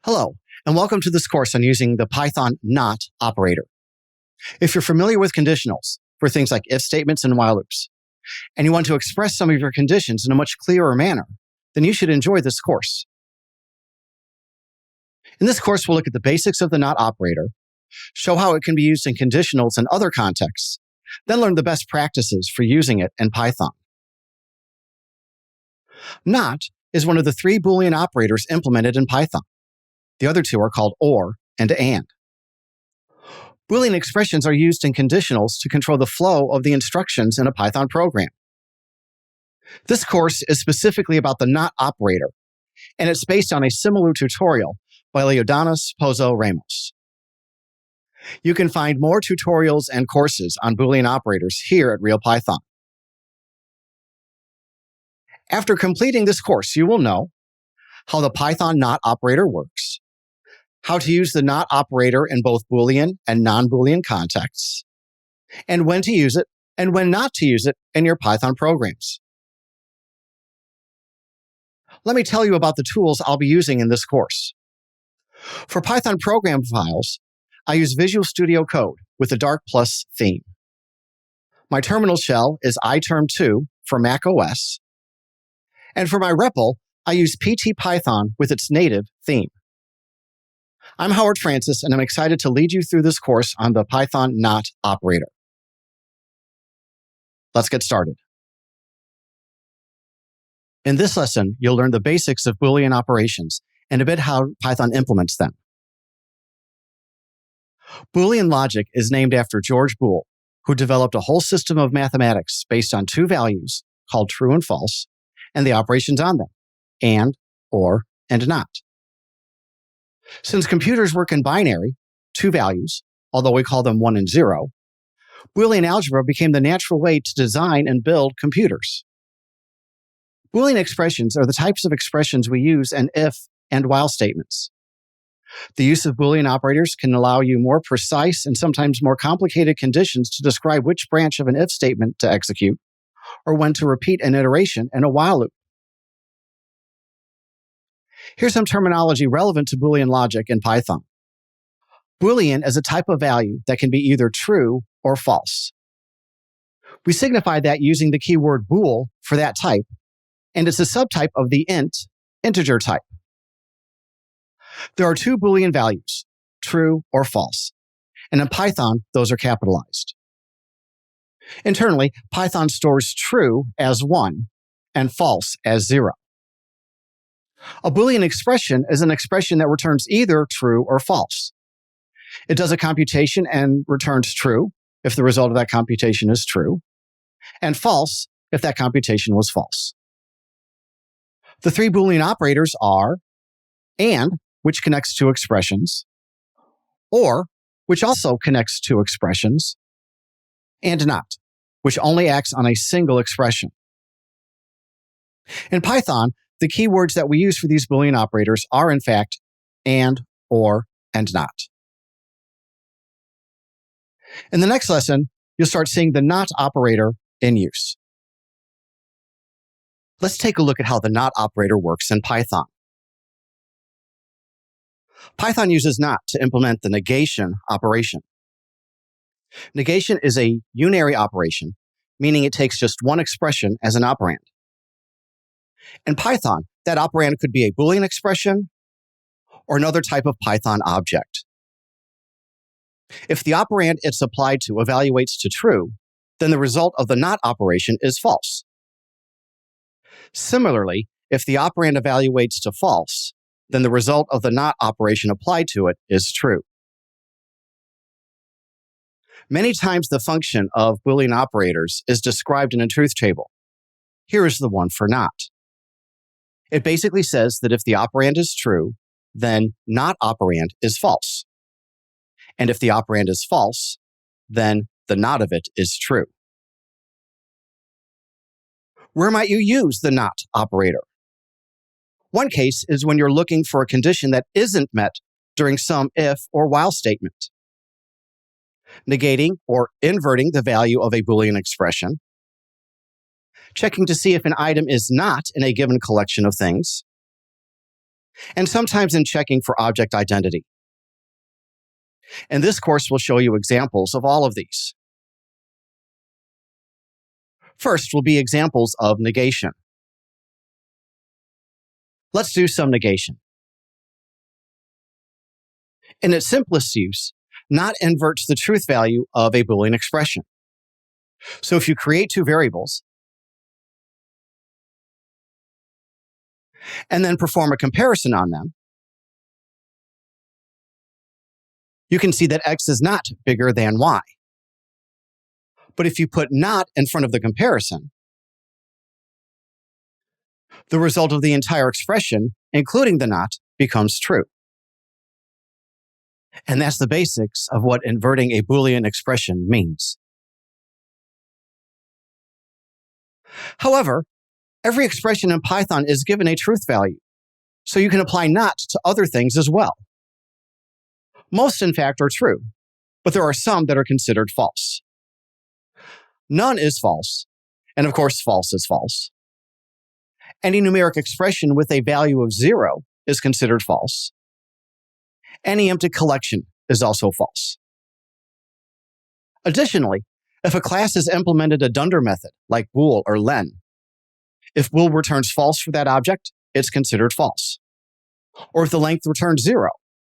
Hello, and welcome to this course on using the Python not operator. And welcome to this course on using the Python not operator. If you're familiar with conditionals for things like if statements and while loops, and you want to express some of your conditions in a much clearer manner, then you should enjoy this course. In this course, we'll look at the basics of the not operator, show how it can be used in conditionals and other contexts, then learn the best practices for using it in Python. Not is one of the three Boolean operators implemented in Python. The other two are called or and and. Boolean expressions are used in conditionals to control the flow of the instructions in a Python program. This course is specifically about the not operator, and it's based on a similar tutorial by Leodanis Pozo Ramos. You can find more tutorials and courses on Boolean operators here at Real Python. After completing this course, you will know how the Python not operator works, how to use the not operator in both Boolean and non-Boolean contexts, and when to use it and when not to use it in your Python programs. Let me tell you about the tools I'll be using in this course. For Python program files, I use Visual Studio Code with the Dark Plus theme. My terminal shell is iterm2 for Mac OS, and for my REPL, I use PTPython with its native theme. I'm Howard Francis, and I'm excited to lead you through this course on the Python not operator. Let's get started. In this lesson, you'll learn the basics of Boolean operations and a bit how Python implements them. Boolean logic is named after George Boole, who developed a whole system of mathematics based on two values called true and false, and the operations on them, and, or, and not. Since computers work in binary, two values, although we call them 1 and 0, Boolean algebra became the natural way to design and build computers. Boolean expressions are the types of expressions we use in if and while statements. The use of Boolean operators can allow you more precise and sometimes more complicated conditions to describe which branch of an if statement to execute, or when to repeat an iteration in a while loop. Here's some terminology relevant to Boolean logic in Python. Boolean is a type of value that can be either true or false. We signify that using the keyword bool for that type, and it's a subtype of the integer type. There are two Boolean values, true or false, and in Python, those are capitalized. Internally, Python stores true as 1 and false as 0. A Boolean expression is an expression that returns either true or false. It does a computation and returns true if the result of that computation is true, and false if that computation was false. The three Boolean operators are and, which connects to expressions, or, which also connects to expressions, and not, which only acts on a single expression. In Python, the keywords that we use for these Boolean operators are, in fact, and, or, and not. In the next lesson, you'll start seeing the not operator in use. Let's take a look at how the not operator works in Python. Python uses not to implement the negation operation. Negation is a unary operation, meaning it takes just one expression as an operand. In Python, that operand could be a Boolean expression or another type of Python object. If the operand it's applied to evaluates to true, then the result of the not operation is false. Similarly, if the operand evaluates to false, then the result of the not operation applied to it is true. Many times the function of Boolean operators is described in a truth table. Here is the one for not. It basically says that if the operand is true, then not operand is false. And if the operand is false, then the not of it is true. Where might you use the not operator? One case is when you're looking for a condition that isn't met during some if or while statement. Negating or inverting the value of a Boolean expression. Checking to see if an item is not in a given collection of things. and sometimes in checking for object identity. And this course will show you examples of all of these. First will be examples of negation. Let's do some negation. In its simplest use, not inverts the truth value of a Boolean expression. So if you create two variables and then perform a comparison on them, you can see that x is not bigger than y. But if you put not in front of the comparison, the result of the entire expression, including the not, becomes true. And that's the basics of what inverting a Boolean expression means. However, every expression in Python is given a truth value, so you can apply not to other things as well. Most, in fact, are true, but there are some that are considered false. None is false, and of course, false is false. Any numeric expression with a value of 0 is considered false. Any empty collection is also false. Additionally, if a class has implemented a dunder method, like bool or len, if bool returns false for that object, it's considered false. Or if the length returns 0,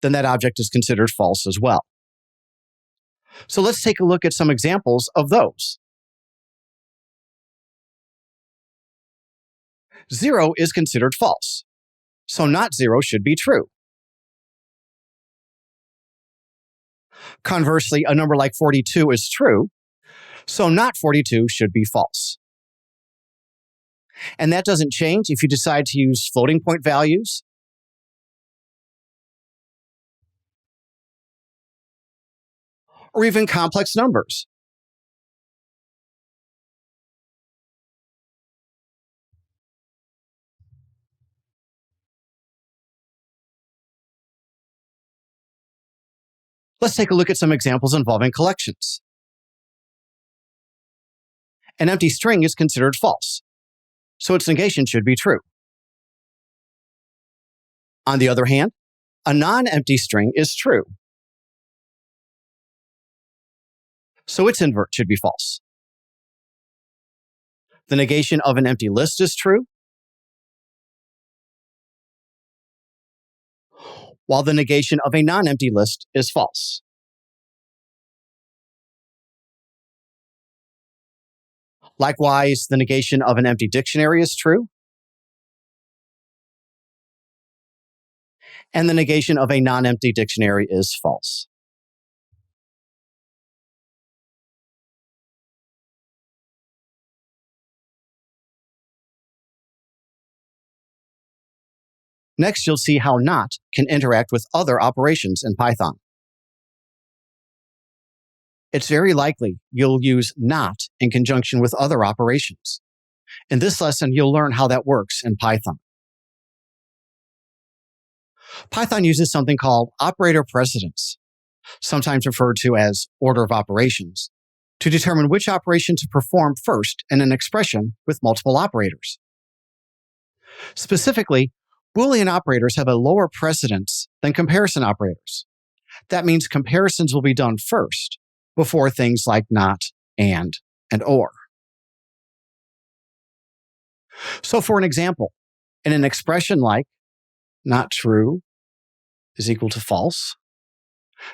then that object is considered false as well. So let's take a look at some examples of those. 0 is considered false, so not 0 should be true. Conversely, a number like 42 is true, so not 42 should be false. And that doesn't change if you decide to use floating point values, or even complex numbers. Let's take a look at some examples involving collections. An empty string is considered false, so its negation should be true. On the other hand, a non-empty string is true, so its invert should be false. The negation of an empty list is true, while the negation of a non-empty list is false. Likewise, the negation of an empty dictionary is true, and the negation of a non-empty dictionary is false. Next, you'll see how not can interact with other operations in Python. It's very likely you'll use not in conjunction with other operations. In this lesson, you'll learn how that works in Python. Python uses something called operator precedence, sometimes referred to as order of operations, to determine which operation to perform first in an expression with multiple operators. Specifically, Boolean operators have a lower precedence than comparison operators. That means comparisons will be done first before things like not, and or. So for an example, in an expression like not true is equal to false,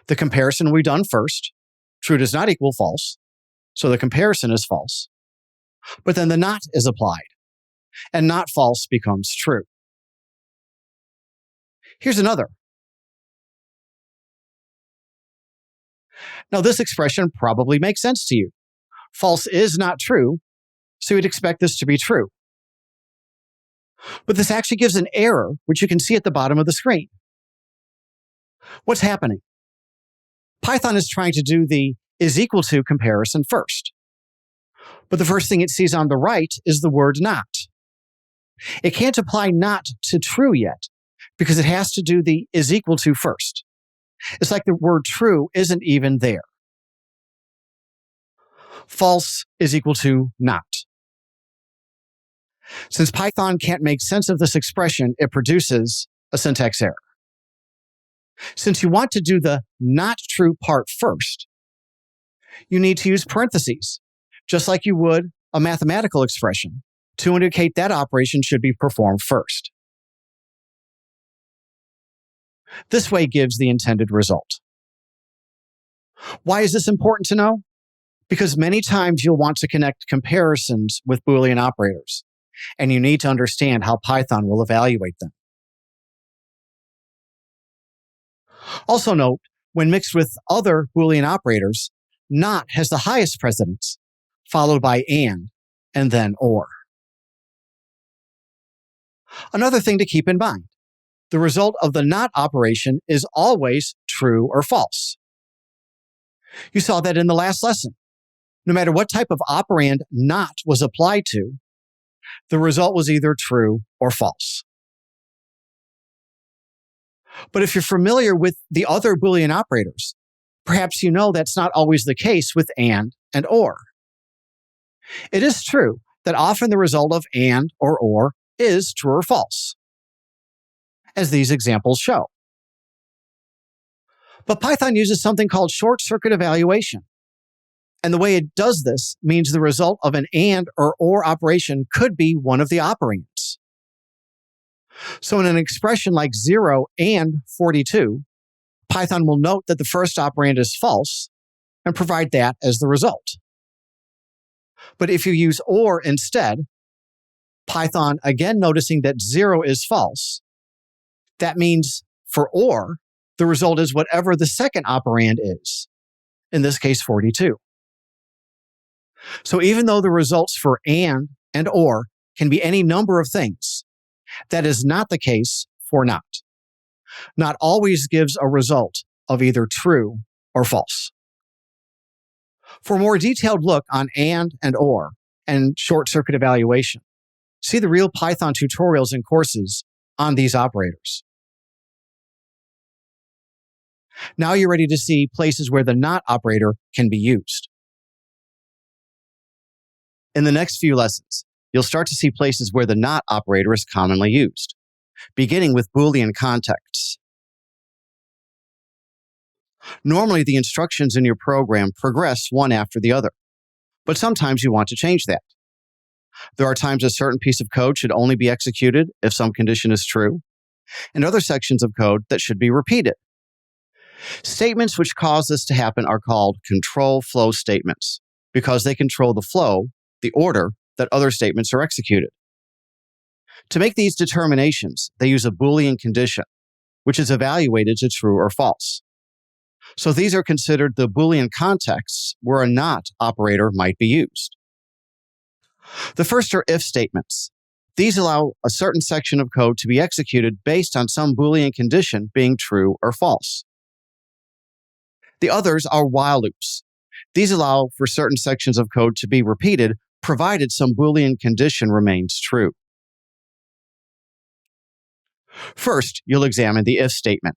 the comparison will be done first. True does not equal false, so the comparison is false. But then the not is applied, and not false becomes true. Here's another. Now, this expression probably makes sense to you. False is not true, so you'd expect this to be true. But this actually gives an error, which you can see at the bottom of the screen. What's happening? Python is trying to do the is equal to comparison first. But the first thing it sees on the right is the word not. It can't apply not to true yet, because it has to do the is equal to first. It's like the word true isn't even there. False is equal to not. Since Python can't make sense of this expression, it produces a syntax error. Since you want to do the not true part first, you need to use parentheses, just like you would a mathematical expression, to indicate that operation should be performed first. This way gives the intended result. Why is this important to know? Because many times you'll want to connect comparisons with Boolean operators, and you need to understand how Python will evaluate them. Also note, when mixed with other Boolean operators, not has the highest precedence, followed by and then or. Another thing to keep in mind, the result of the not operation is always true or false. You saw that in the last lesson. No matter what type of operand not was applied to, the result was either true or false. But if you're familiar with the other Boolean operators, perhaps you know that's not always the case with and or. It is true that often the result of and or is true or false, as these examples show. But Python uses something called short-circuit evaluation. And the way it does this means the result of an and or operation could be one of the operands. So in an expression like 0 and 42, Python will note that the first operand is false and provide that as the result. But if you use or instead, Python, again noticing that 0 is false, that means for or, the result is whatever the second operand is, in this case 42. So even though the results for and or can be any number of things, that is not the case for not. Not always gives a result of either true or false. For a more detailed look on and or and short-circuit evaluation, see the real Python tutorials and courses on these operators. Now you're ready to see places where the not operator can be used. In the next few lessons, you'll start to see places where the not operator is commonly used, beginning with Boolean contexts. Normally, the instructions in your program progress one after the other, but sometimes you want to change that. There are times a certain piece of code should only be executed if some condition is true, and other sections of code that should be repeated. Statements which cause this to happen are called control flow statements, because they control the flow, the order that other statements are executed. To make these determinations, they use a Boolean condition, which is evaluated to true or false. So these are considered the Boolean contexts where a not operator might be used. The first are if statements. These allow a certain section of code to be executed based on some Boolean condition being true or false. The others are while loops. These allow for certain sections of code to be repeated provided some Boolean condition remains true. First, you'll examine the if statement,